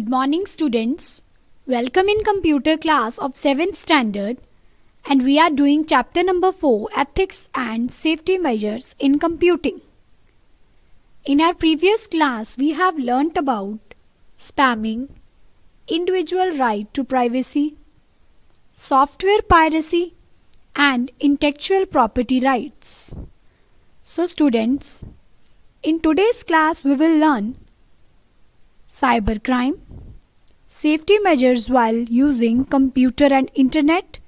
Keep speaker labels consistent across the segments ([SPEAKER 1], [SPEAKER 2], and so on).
[SPEAKER 1] Good morning, students. Welcome in computer class of 7th standard, and we are doing chapter number 4, Ethics and Safety Measures in Computing. In our previous class, we have learnt about spamming, individual right to privacy, software piracy, and intellectual property rights. So students, in today's class we will learn cybercrime, safety measures while using computer and internet,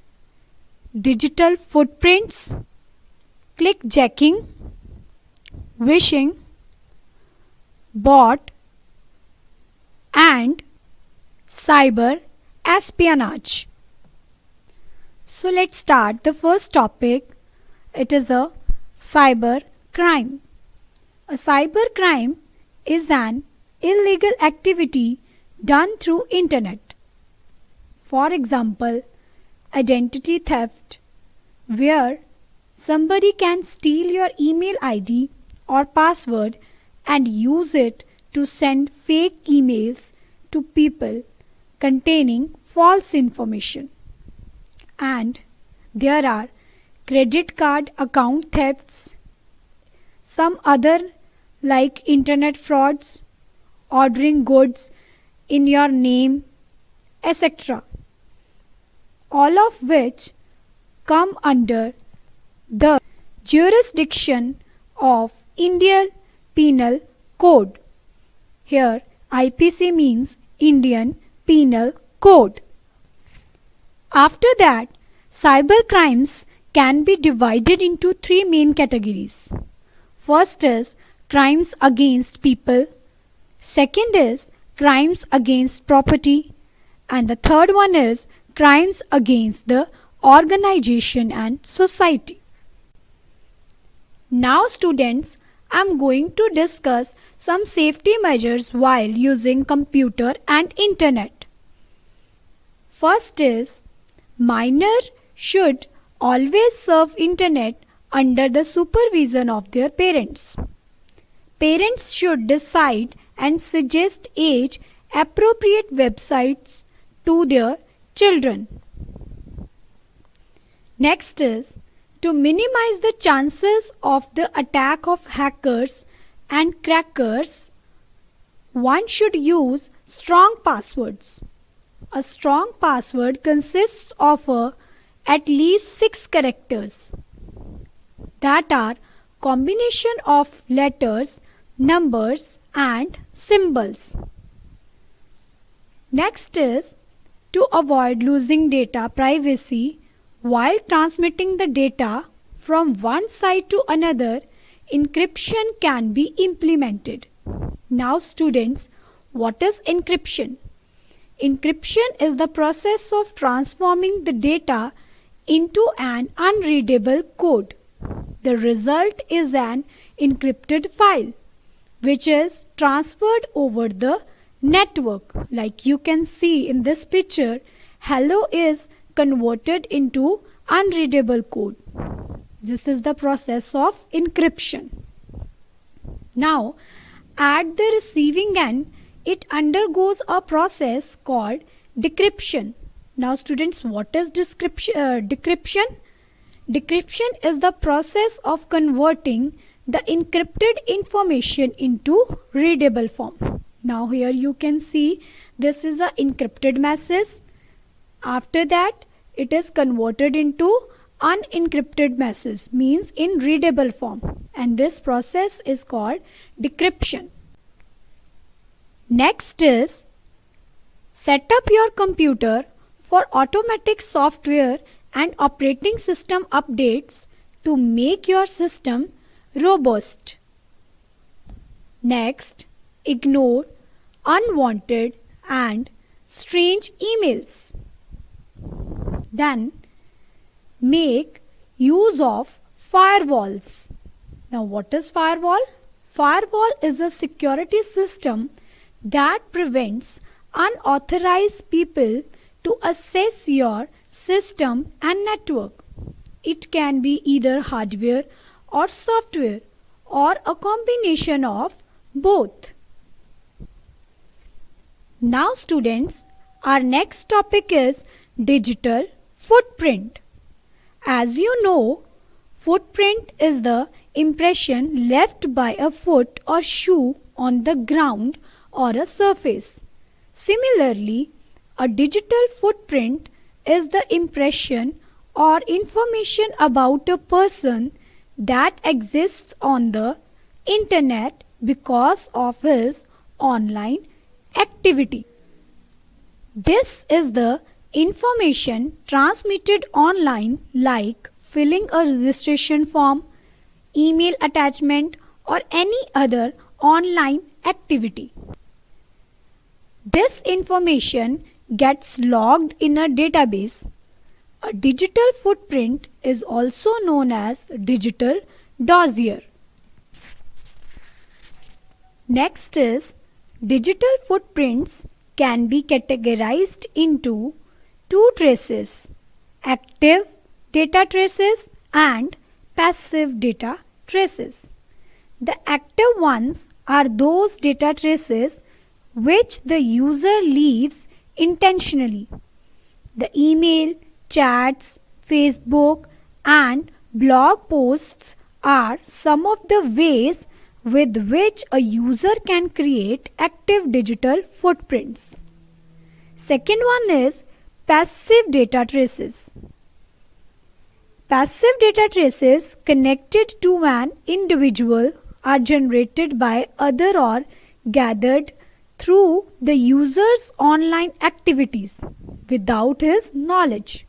[SPEAKER 1] digital footprints, clickjacking, phishing, bot, and cyber espionage. So let's start the first topic. It is a cyber crime. A cyber crime is an illegal activity done through internet. For example, identity theft, where somebody can steal your email ID or password and use it to send fake emails to people containing false information. And there are credit card account thefts, some other like internet frauds, ordering goods in your name, etc. All of which come under the jurisdiction of Indian Penal Code. Here IPC means Indian Penal Code. After that, cyber crimes can be divided into three main categories. First is crimes against people. Second is crimes against property. And the third one is crimes against the organization and society. Now students, I am going to discuss some safety measures while using computer and internet. First is, minor should always surf internet under the supervision of their parents. Parents should decide and suggest age-appropriate websites to their children. Next is, to minimize the chances of the attack of hackers and crackers, one should use strong passwords. A strong password consists of at least 6 characters that are combination of letters, numbers and symbols. Next is, to avoid losing data privacy while transmitting the data from one side to another, encryption can be implemented. Now students, what is encryption? Encryption is the process of transforming the data into an unreadable code. The result is an encrypted file which is transferred over the network. Like you can see in this picture, hello is converted into unreadable code. This is the process of encryption. Now, at the receiving end, it undergoes a process called decryption. Now students, what is decryption? Decryption is the process of converting the encrypted information into readable form. Now here you can see this is an encrypted message. After that, it is converted into unencrypted message, means in readable form, and this process is called decryption. Next is, set up your computer for automatic software and operating system updates to make your system robust. Next, ignore unwanted and strange emails. Then, make use of firewalls. Now what is firewall? Firewall is a security system that prevents unauthorized people to access your system and network. It can be either hardware or software or a combination of both. Now students, our next topic is digital footprint. As you know, footprint is the impression left by a foot or shoe on the ground or a surface. Similarly, a digital footprint is the impression or information about a person that exists on the internet because of his online activity. This is the information transmitted online like filling a registration form, email attachment or any other online activity. This information gets logged in a database. A digital footprint is also known as digital dossier. Next is digital footprints can be categorized into two traces, active data traces and passive data traces. The active ones are those data traces which the user leaves intentionally. The email, chats, Facebook and blog posts are some of the ways with which a user can create active digital footprints. Second one is passive data traces. Passive data traces connected to an individual are generated by other or gathered through the user's online activities without his knowledge.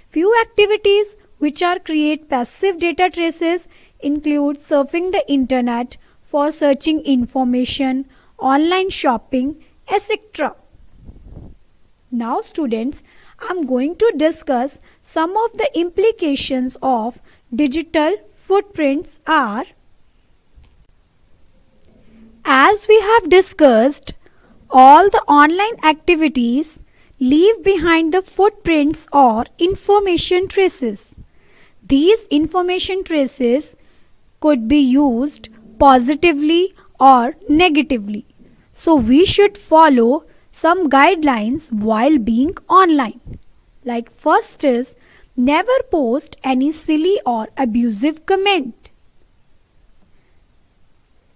[SPEAKER 1] Few activities which are create passive data traces include surfing the internet for searching information, online shopping, etc. Now students, I am going to discuss some of the implications of digital footprints are, as we have discussed, all the online activities leave behind the footprints or information traces. These information traces could be used positively or negatively. So we should follow some guidelines while being online. Like first is never post any silly or abusive comment.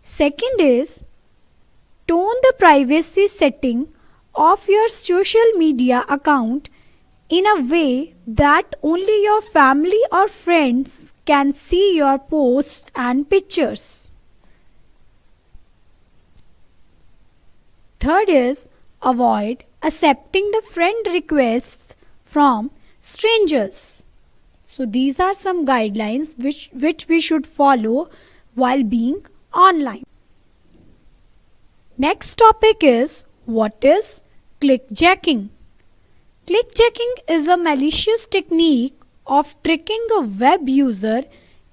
[SPEAKER 1] Second is tone the privacy setting of your social media account in a way that only your family or friends can see your posts and pictures. Third is avoid accepting the friend requests from strangers. So these are some guidelines which we should follow while being online. Next topic is what is clickjacking. Clickjacking is a malicious technique of tricking a web user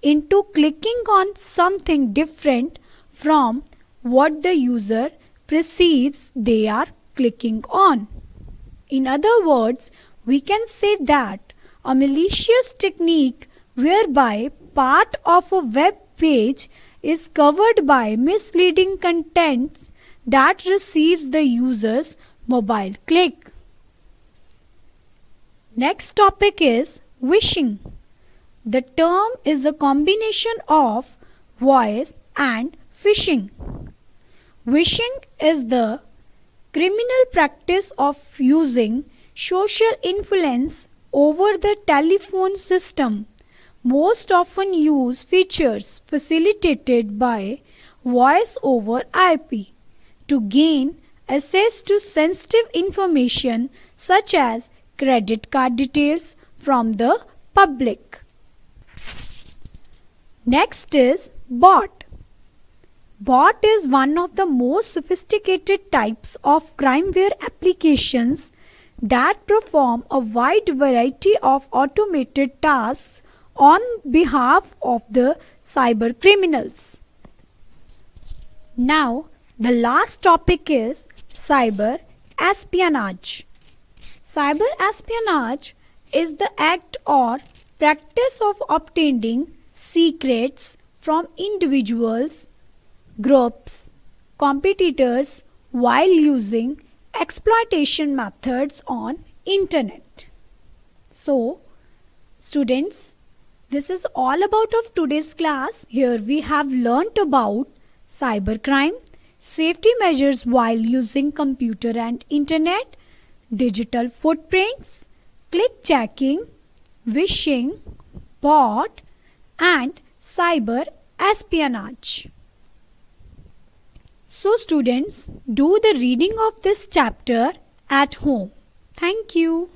[SPEAKER 1] into clicking on something different from what the user perceives they are clicking on. In other words, we can say that a malicious technique whereby part of a web page is covered by misleading contents that receives the user's mobile click. Next topic is wishing. The term is a combination of voice and phishing. Wishing is the criminal practice of using social influence over the telephone system, most often use features facilitated by voice over IP to gain access to sensitive information such as credit card details from the public. Next is bot. Bot is one of the most sophisticated types of crimeware applications that perform a wide variety of automated tasks on behalf of the cyber criminals. Now, the last topic is cyber espionage. Cyber espionage is the act or practice of obtaining secrets from individuals, groups, competitors while using exploitation methods on internet. So, students, this is all about of today's class. Here we have learnt about cybercrime, safety measures while using computer and internet, digital footprints, click checking, phishing, bot, and cyber espionage. So students, do the reading of this chapter at home. Thank you.